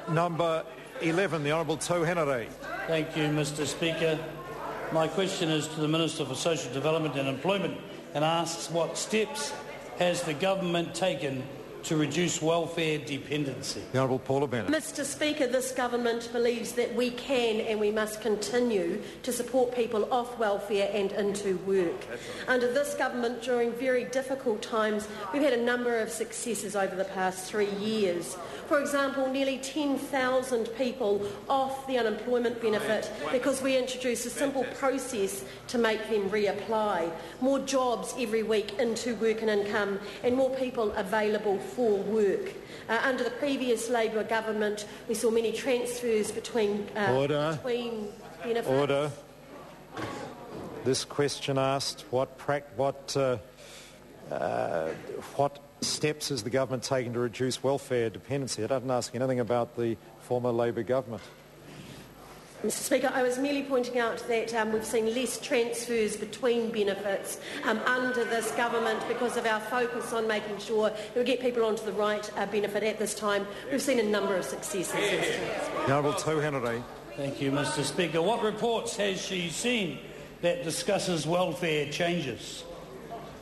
Number 11, the Hon Tau Henare. Thank you, Mr Speaker. My question is to the Minister for Social Development and Employment and asks what steps has the government taken to reduce welfare dependency? The Hon Paula Bennett. Mr Speaker, this government believes that we can and we must continue to support people off welfare and into work. Under this government, during very difficult times, we've had a number of successes over the past 3 years. For example, nearly 10,000 people off the unemployment benefit because we introduced a simple process to make them reapply. More jobs every week into work and income, and more people available for work. Under the previous Labour government, we saw many transfers between benefits. Order. This question asked what steps has the government taken to reduce welfare dependency? I didn't ask anything about the former Labour government. Mr Speaker, I was merely pointing out that we've seen less transfers between benefits under this government because of our focus on making sure that we get people onto the right benefit at this time. We've seen a number of successes. The Hon Tau Henare. Thank you, Mr Speaker. What reports has she seen that discusses welfare changes?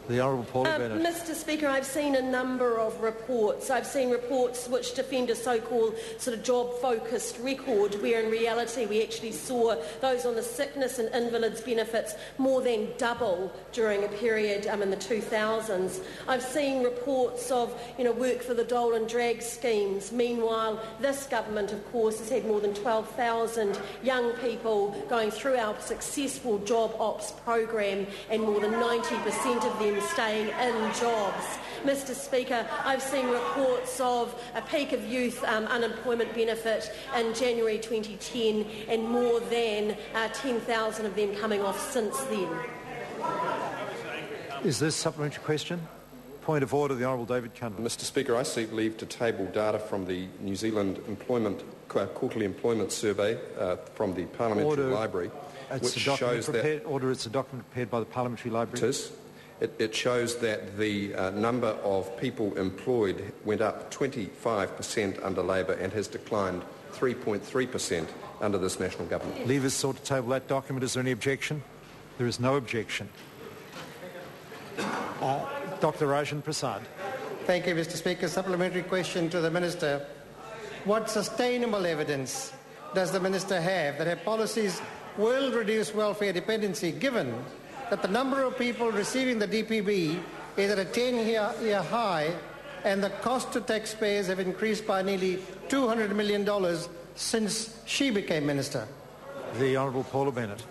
The Hon Paula Bennett. Mr Speaker, I've seen a number of reports. I've seen reports which defend a so-called sort of job-focused record, where in reality we actually saw those on the sickness and invalids benefits more than double during a period in the 2000s. I've seen reports of work for the dole and drag schemes. Meanwhile, this government, of course, has had more than 12,000 young people going through our successful job ops program, and more than 90% of them staying in jobs. Mr Speaker, I've seen reports of a peak of youth unemployment benefit in January 2010 and more than 10,000 of them coming off since then. Is this a supplementary question? Point of order, the Honourable David Cunliffe. Mr Speaker, I seek leave to table data from the New Zealand Quarterly Employment Survey from the Parliamentary Library, which shows that... Order, it's a document prepared by the Parliamentary Library. It is. It shows that the number of people employed went up 25% under Labour and has declined 3.3% under this national government. Leave is sought to table that document. Is there any objection? There is no objection. Dr. Rajen Prasad. Thank you, Mr Speaker. Supplementary question to the Minister. What sustainable evidence does the Minister have that her policies will reduce welfare dependency, given that the number of people receiving the DPB is at a 10-year high and the cost to taxpayers have increased by nearly $200 million since she became Minister? The Honourable Paula Bennett.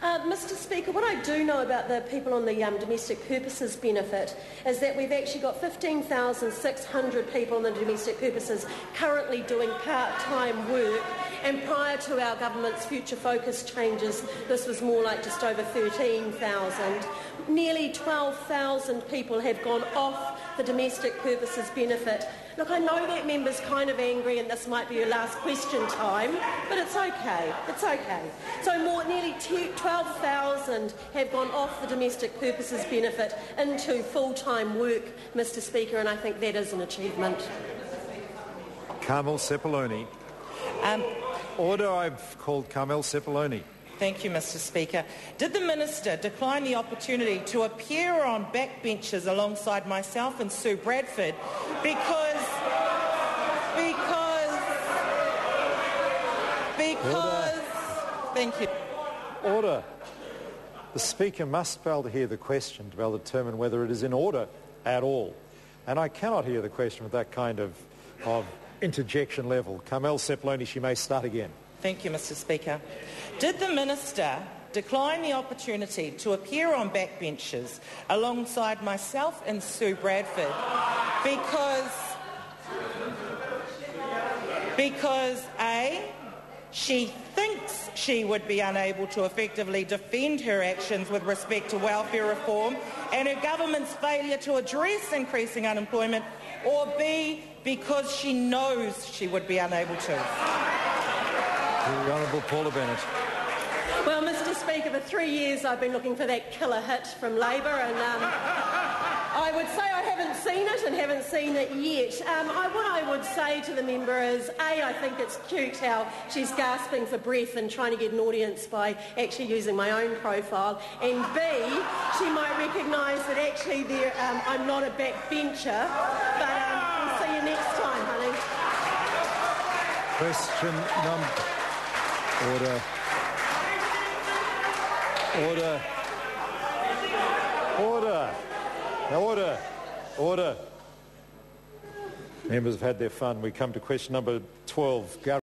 Mr Speaker, what I do know about the people on the domestic purposes benefit is that we've actually got 15,600 people on the domestic purposes currently doing part-time work, and prior to our government's future focus changes, this was more like just over 13,000. Nearly 12,000 people have gone off the domestic purposes benefit. Look, I know that member's kind of angry and this might be your last question time, but it's okay. It's okay. So nearly 12,000 have gone off the domestic purposes benefit into full-time work, Mr Speaker, and I think that is an achievement. Carmel Sepuloni. Order, I've called Carmel Sepuloni. Thank you, Mr Speaker. Did the Minister decline the opportunity to appear on backbenches alongside myself and Sue Bradford because Order. Thank you. Order. The Speaker must be able to hear the question to be able to determine whether it is in order at all. And I cannot hear the question with that kind of interjection level. Carmel Sepuloni, she may start again. Thank you, Mr Speaker. Did the Minister decline the opportunity to appear on backbenches alongside myself and Sue Bradford because A, she thinks she would be unable to effectively defend her actions with respect to welfare reform and her government's failure to address increasing unemployment, or B, because she knows she would be unable to? The Honourable Paula Bennett. Well, Mr Speaker, for 3 years I've been looking for that killer hit from Labour, and I would say I haven't seen it and haven't seen it yet. What I would say to the member is, A, I think it's cute how she's gasping for breath and trying to get an audience by actually using my own profile, and B, she might recognise that actually I'm not a backbencher, but we'll see you next time, honey. Question number... Order. Members have had their fun. We come to question number 12.